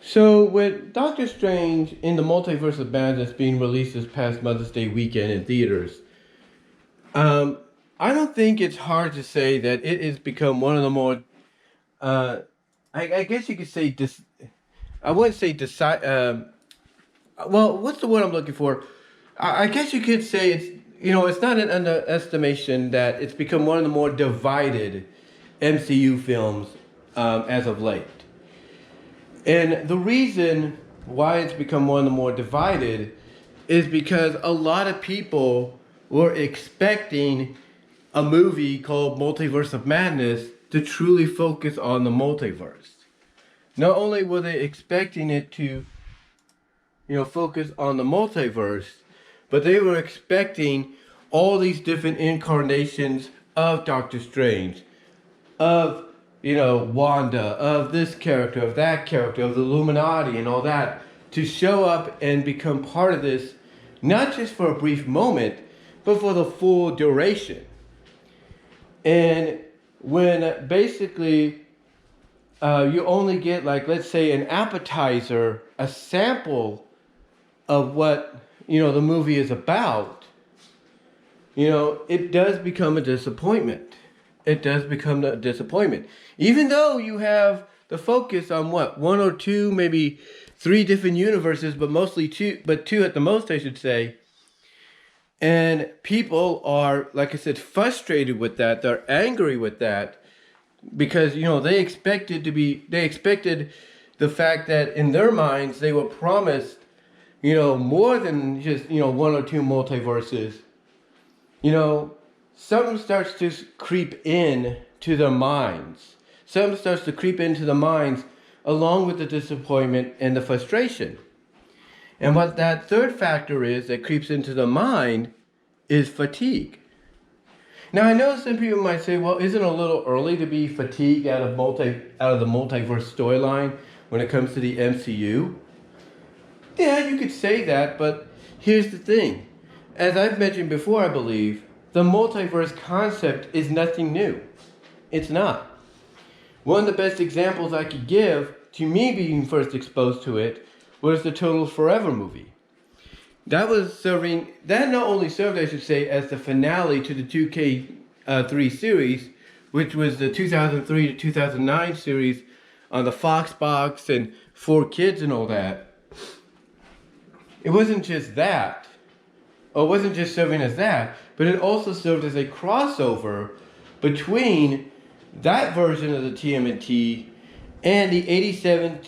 So, with Doctor Strange in the Multiverse of Madness being released this past Mother's Day weekend in theaters, um, I don't think it's hard to say that it has become one of the more, uh, I guess you could say, I wouldn't say well, what's the word I'm looking for? I guess you could say it's not an underestimation that it's become one of the more divided MCU films as of late. And the reason why it's become one of the more divided is because a lot of people were expecting a movie called Multiverse of Madness to truly focus on the multiverse. Not only were they expecting it to, focus on the multiverse, but they were expecting all these different incarnations of Doctor Strange, of Wanda, of this character, of that character, of the Illuminati and all that, to show up and become part of this, not just for a brief moment, but for the full duration. And when basically you only get, like, let's say, an appetizer, a sample of what, the movie is about, it does become a disappointment. It does become a disappointment. Even though you have the focus on one or two, maybe three different universes, but mostly two at the most, I should say. And people are, like I said, frustrated with that. They're angry with that because, they expected the fact that in their minds they were promised, more than just, one or two multiverses. Something starts to creep in to their minds. Something starts to creep into the minds along with the disappointment and the frustration. And what that third factor is that creeps into the mind is fatigue. Now, I know some people might say, well, isn't it a little early to be fatigued out of the multiverse storyline when it comes to the MCU? Yeah, you could say that, but here's the thing. As I've mentioned before, I believe, the multiverse concept is nothing new. It's not. One of the best examples I could give to me being first exposed to it was the Total Forever movie. That not only served, I should say, as the finale to the 2K3 series, which was the 2003 to 2009 series on the Fox box and 4Kids and all that. It wasn't just that. It wasn't just serving as that, but it also served as a crossover between that version of the TMNT and the 87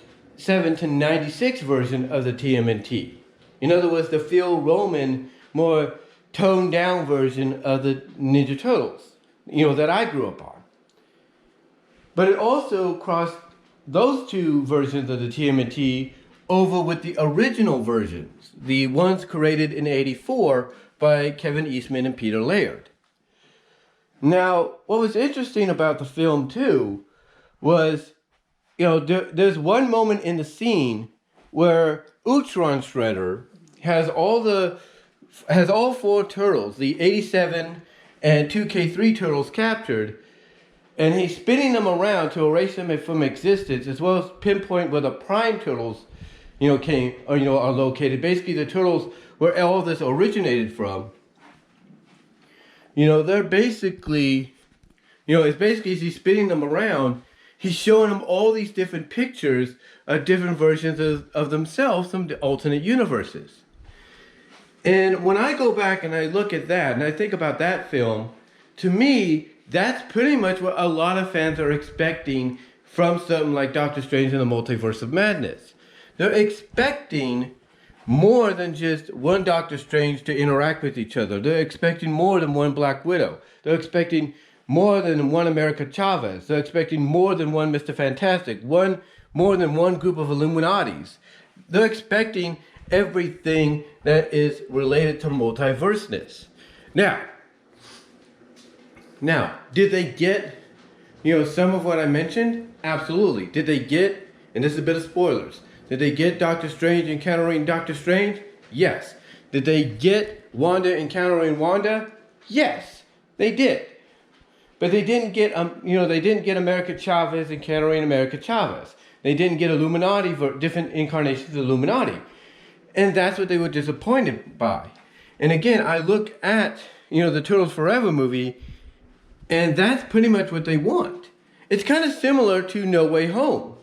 to 96 version of the TMNT. In other words, the Phil Roman, more toned down version of the Ninja Turtles, that I grew up on. But it also crossed those two versions of the TMNT over with the original versions, the ones created in '84 by Kevin Eastman and Peter Laird. Now, what was interesting about the film too was, there's one moment in the scene where Ultron Shredder has all four turtles, the 87 and 2K3 turtles captured, and he's spinning them around to erase them from existence, as well as pinpoint where the Prime turtles are located. Basically, the turtles where all this originated from. They're basically, it's basically as he's spinning them around, he's showing them all these different pictures of different versions of themselves from the alternate universes. And when I go back and I look at that and I think about that film, to me, that's pretty much what a lot of fans are expecting from something like Doctor Strange in the Multiverse of Madness. They're expecting more than just one Doctor Strange to interact with each other. They're expecting more than one Black Widow. They're expecting more than one America Chavez. They're expecting more than one Mr. Fantastic. More than one group of Illuminatis. They're expecting everything that is related to multiverseness. Now, did they get, some of what I mentioned? Absolutely. Did they get, and this is a bit of spoilers, did they get Doctor Strange encountering Doctor Strange? Yes. Did they get Wanda encountering Wanda? Yes, they did. But they didn't get, they didn't get America Chavez encountering America Chavez. They didn't get Illuminati for different incarnations of Illuminati. And that's what they were disappointed by. And again, I look at, the Turtles Forever movie, and that's pretty much what they want. It's kind of similar to No Way Home.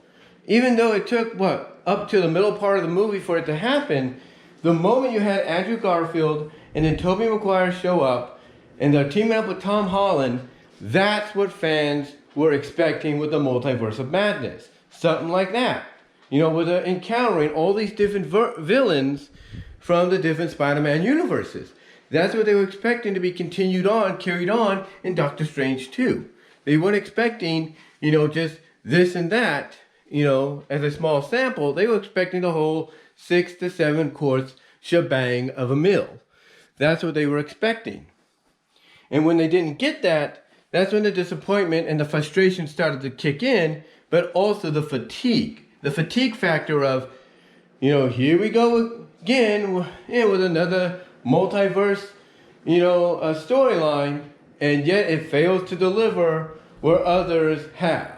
Even though it took, up to the middle part of the movie for it to happen, the moment you had Andrew Garfield and then Tobey Maguire show up, and they're teaming up with Tom Holland, that's what fans were expecting with the Multiverse of Madness. Something like that. With encountering all these different villains from the different Spider-Man universes. That's what they were expecting to be carried on in Doctor Strange 2. They weren't expecting, just this and that, as a small sample. They were expecting the whole 6 to 7 course shebang of a meal. That's what they were expecting. And when they didn't get that, that's when the disappointment and the frustration started to kick in, but also the fatigue. The fatigue factor of, here we go again with another multiverse, a storyline, and yet it fails to deliver where others have.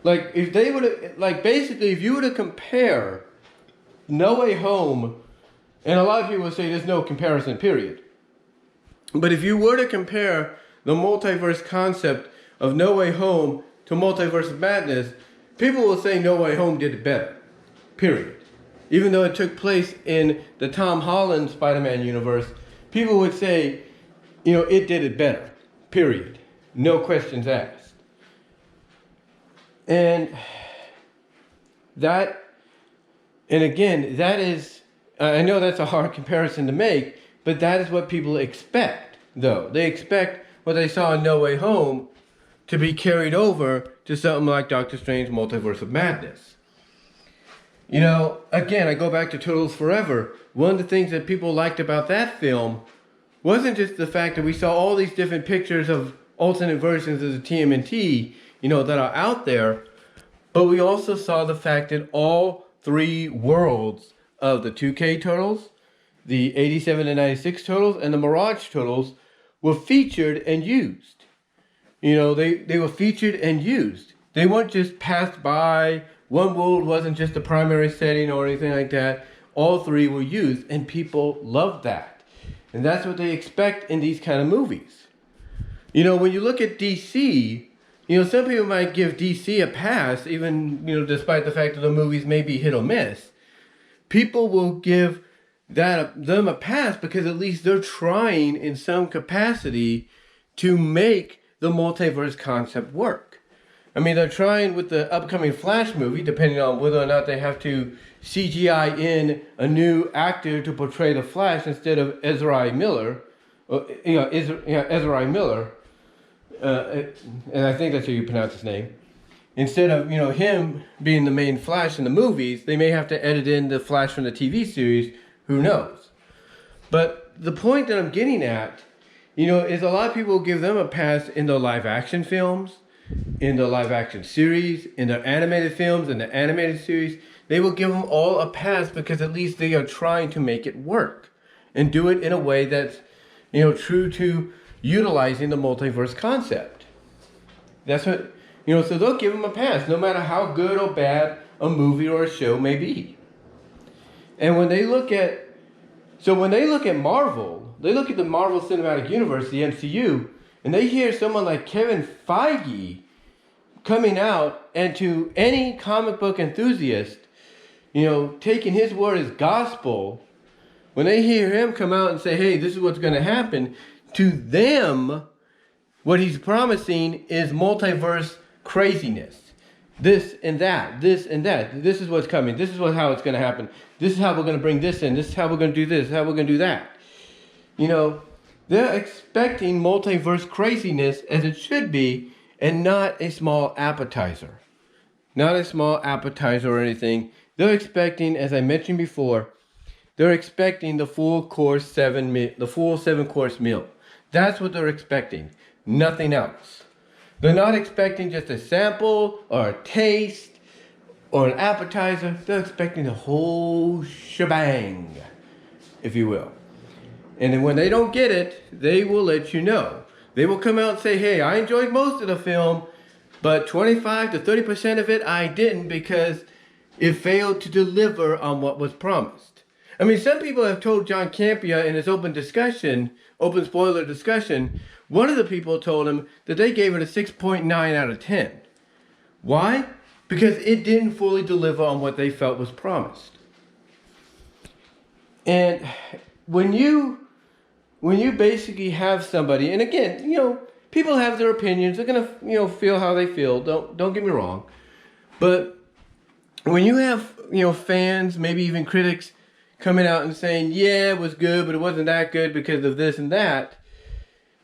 Like, if they would have, basically, if you were to compare No Way Home, and a lot of people would say there's no comparison, period. But if you were to compare the multiverse concept of No Way Home to Multiverse of Madness, people will say No Way Home did it better, period. Even though it took place in the Tom Holland Spider-Man universe, people would say, it did it better, period. No questions asked. And again, that is, I know that's a hard comparison to make, but that is what people expect, though. They expect what they saw in No Way Home to be carried over to something like Doctor Strange Multiverse of Madness. Again, I go back to Turtles Forever. One of the things that people liked about that film wasn't just the fact that we saw all these different pictures of alternate versions of the TMNT, that are out there, but we also saw the fact that all 3 worlds of the 2K Turtles, the 87 and 96 Turtles, and the Mirage Turtles were featured and used. They were featured and used. They weren't just passed by. One world wasn't just the primary setting or anything like that. All 3 were used, and people loved that. And that's what they expect in these kind of movies. When you look at DC, some people might give DC a pass, even, despite the fact that the movies may be hit or miss. People will give them a pass because at least they're trying in some capacity to make the multiverse concept work. I mean, they're trying with the upcoming Flash movie, depending on whether or not they have to CGI in a new actor to portray the Flash instead of Ezra Miller. Ezra Miller. And I think that's how you pronounce his name. Instead of, him being the main Flash in the movies, they may have to edit in the Flash from the TV series. Who knows? But the point that I'm getting at, is a lot of people give them a pass in the live action films, in the live action series, in their animated films, in the animated series. They will give them all a pass because at least they are trying to make it work and do it in a way that's, true to utilizing the multiverse concept. That's what, so they'll give them a pass no matter how good or bad a movie or a show may be. And when they look at Marvel, they look at the Marvel Cinematic Universe, the MCU, and they hear someone like Kevin Feige coming out and to any comic book enthusiast, taking his word as gospel, when they hear him come out and say, hey, this is what's going to happen, to them, what he's promising is multiverse craziness. This and that, this and that. This is what's coming. This is how it's going to happen. This is how we're going to bring this in. This is how we're going to do this. How we're going to do that. They're expecting multiverse craziness as it should be and not a small appetizer. Not a small appetizer or anything. They're expecting, as I mentioned before, they're expecting the full 7-course meal. That's what they're expecting. Nothing else. They're not expecting just a sample or a taste or an appetizer. They're expecting the whole shebang, if you will. And then when they don't get it, they will let you know. They will come out and say, hey, I enjoyed most of the film, But 25 to 30% of it, I didn't because it failed to deliver on what was promised. I mean, some people have told John Campea in his open spoiler discussion, one of the people told him that they gave it a 6.9 out of 10. Why? Because it didn't fully deliver on what they felt was promised. And when you basically have somebody, and again, people have their opinions. They're gonna, feel how they feel. Don't get me wrong. But when you have, fans, maybe even critics coming out and saying, yeah, it was good, but it wasn't that good because of this and that,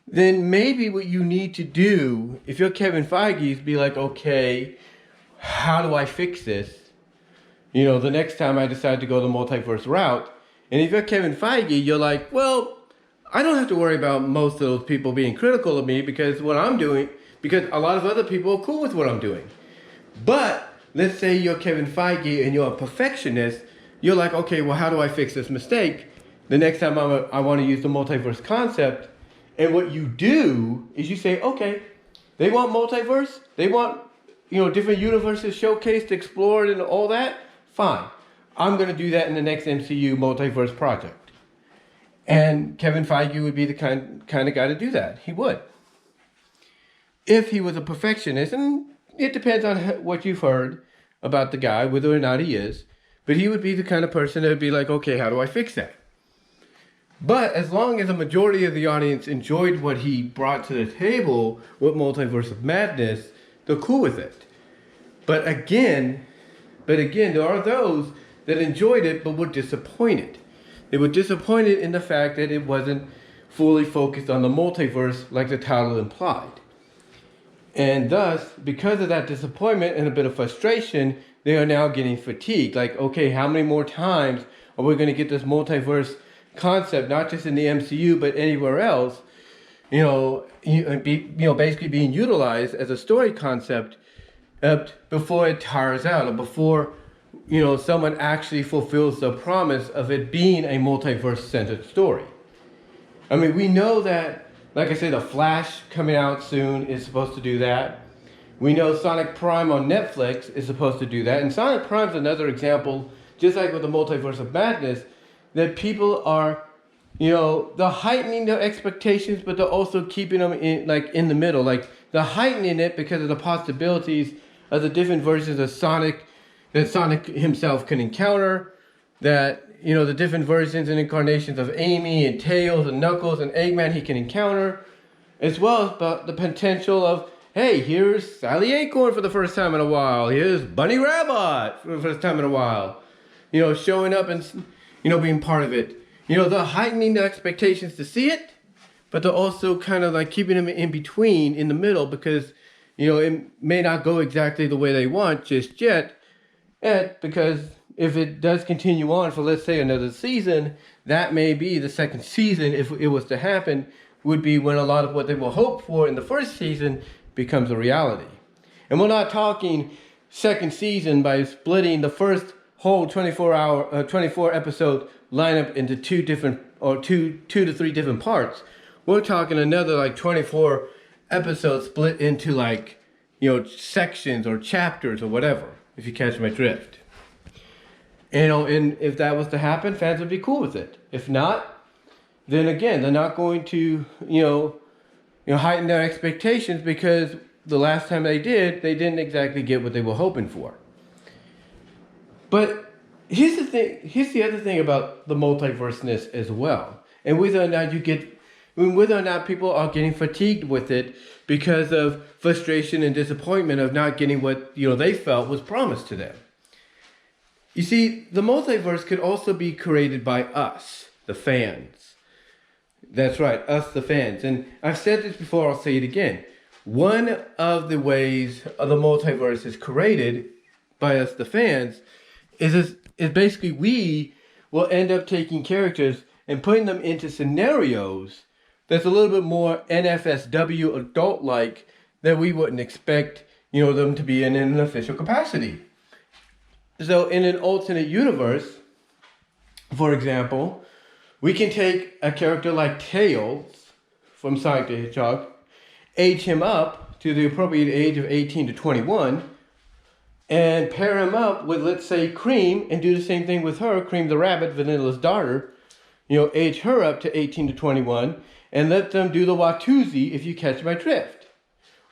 then maybe what you need to do, if you're Kevin Feige, is be like, okay, how do I fix this? The next time I decide to go the multiverse route. And if you're Kevin Feige, you're like, well, I don't have to worry about most of those people being critical of me because what I'm doing, because a lot of other people are cool with what I'm doing. But let's say you're Kevin Feige and you're a perfectionist, you're like, okay, well, how do I fix this mistake? The next time I want to use the multiverse concept. And what you do is you say, okay, they want multiverse, they want, different universes showcased, explored, and all that. Fine. I'm going to do that in the next MCU multiverse project. And Kevin Feige would be the kind of guy to do that. He would. If he was a perfectionist, and it depends on what you've heard about the guy, whether or not he is, but he would be the kind of person that would be like, okay, how do I fix that? But as long as a majority of the audience enjoyed what he brought to the table with Multiverse of Madness, they're cool with it. But again, there are those that enjoyed it but were disappointed. They were disappointed in the fact that it wasn't fully focused on the multiverse like the title implied. And thus, because of that disappointment and a bit of frustration, they are now getting fatigued. Like, okay, how many more times are we going to get this multiverse concept, not just in the MCU, but anywhere else, basically being utilized as a story concept before it tires out or before someone actually fulfills the promise of it being a multiverse-centered story. I mean, we know that, like I said, The Flash coming out soon is supposed to do that. We know Sonic Prime on Netflix is supposed to do that. And Sonic Prime is another example, just like with the Multiverse of Madness, that people are, they're heightening their expectations, but they're also keeping them in the middle. Like, they're heightening it because of the possibilities of the different versions of Sonic that Sonic himself can encounter, that, the different versions and incarnations of Amy and Tails and Knuckles and Eggman he can encounter, as well as about the potential of, hey, here's Sally Acorn for the first time in a while, here's Bunny Rabbit for the first time in a while, showing up and, being part of it. They're heightening the expectations to see it, but they're also kind of like keeping them in between, in the middle, because, it may not go exactly the way they want just yet, because if it does continue on for, let's say, another season, that may be the second season, if it was to happen, would be when a lot of what they will hope for in the first season becomes a reality. And we're not talking second season by splitting the first whole 24 episode lineup into two to three different parts. We're talking another like 24 episodes split into like, sections or chapters or whatever, if you catch my drift. And if that was to happen, fans would be cool with it. If not, then again, they're not going to, heighten their expectations because the last time they didn't exactly get what they were hoping for. But here's the other thing about the multiverseness as well. And whether or not people are getting fatigued with it because of frustration and disappointment of not getting what, they felt was promised to them. You see, the multiverse could also be created by us, the fans. That's right, us, the fans. And I've said this before, I'll say it again. One of the ways the multiverse is created by us, the fans, is basically we will end up taking characters and putting them into scenarios that's a little bit more NFSW adult-like that we wouldn't expect, them to be in an official capacity. So in an alternate universe, for example, we can take a character like Tails from Sonic the Hedgehog, age him up to the appropriate age of 18 to 21 and pair him up with, let's say, Cream, and do the same thing with her, Cream the rabbit, Vanilla's daughter, age her up to 18 to 21 and let them do the Watusi, if you catch my drift.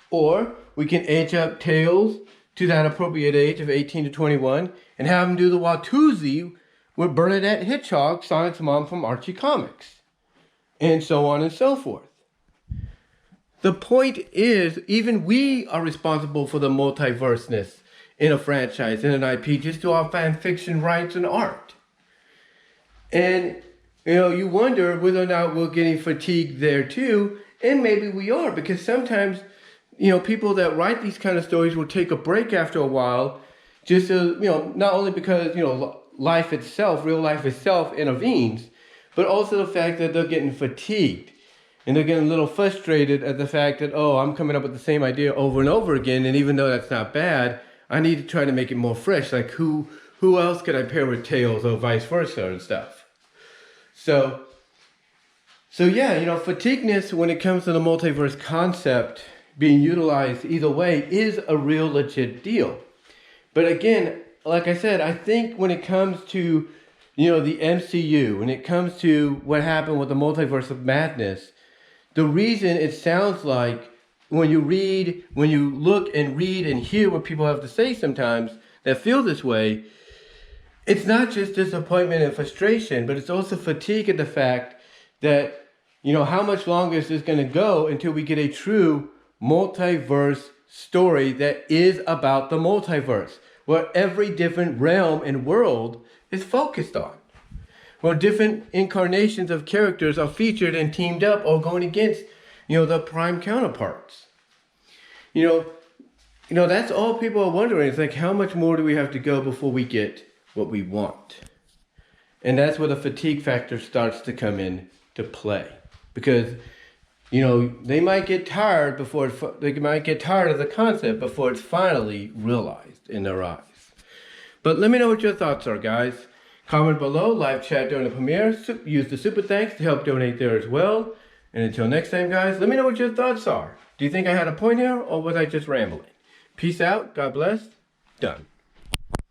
Or we can age up Tails to that appropriate age of 18 to 21 and have them do the Watusi with Bernadette Hitchcock, Sonic's mom from Archie Comics. And so on and so forth. The point is, even we are responsible for the multiverseness in a franchise, in an IP, just to our fan fiction rights and art. And, you wonder whether or not we're getting fatigued there too, and maybe we are, because sometimes, people that write these kind of stories will take a break after a while, just to, not only because, life itself, real life itself intervenes, but also the fact that they're getting fatigued. And they're getting a little frustrated at the fact that, I'm coming up with the same idea over and over again, and even though that's not bad, I need to try to make it more fresh. Like who else could I pair with Tails or vice versa and stuff? So yeah, fatigueness when it comes to the multiverse concept being utilized either way is a real legit deal. But again, like I said, I think when it comes to, the MCU, when it comes to what happened with the Multiverse of Madness, the reason it sounds like when you look and read and hear what people have to say sometimes that feel this way, it's not just disappointment and frustration, but it's also fatigue at the fact that, how much longer is this going to go until we get a true multiverse story that is about the multiverse, where every different realm and world is focused on, where different incarnations of characters are featured and teamed up or going against, the prime counterparts. That's all people are wondering. It's like, how much more do we have to go before we get what we want? And that's where the fatigue factor starts to come in to play, because they might get tired of the concept before it's finally realized in their eyes. But let me know what your thoughts are, guys. Comment below, live chat during the premiere, use the super thanks to help donate there as well. And until next time, guys, let me know what your thoughts are. Do you think I had a point here, or was I just rambling? Peace out, God bless, done.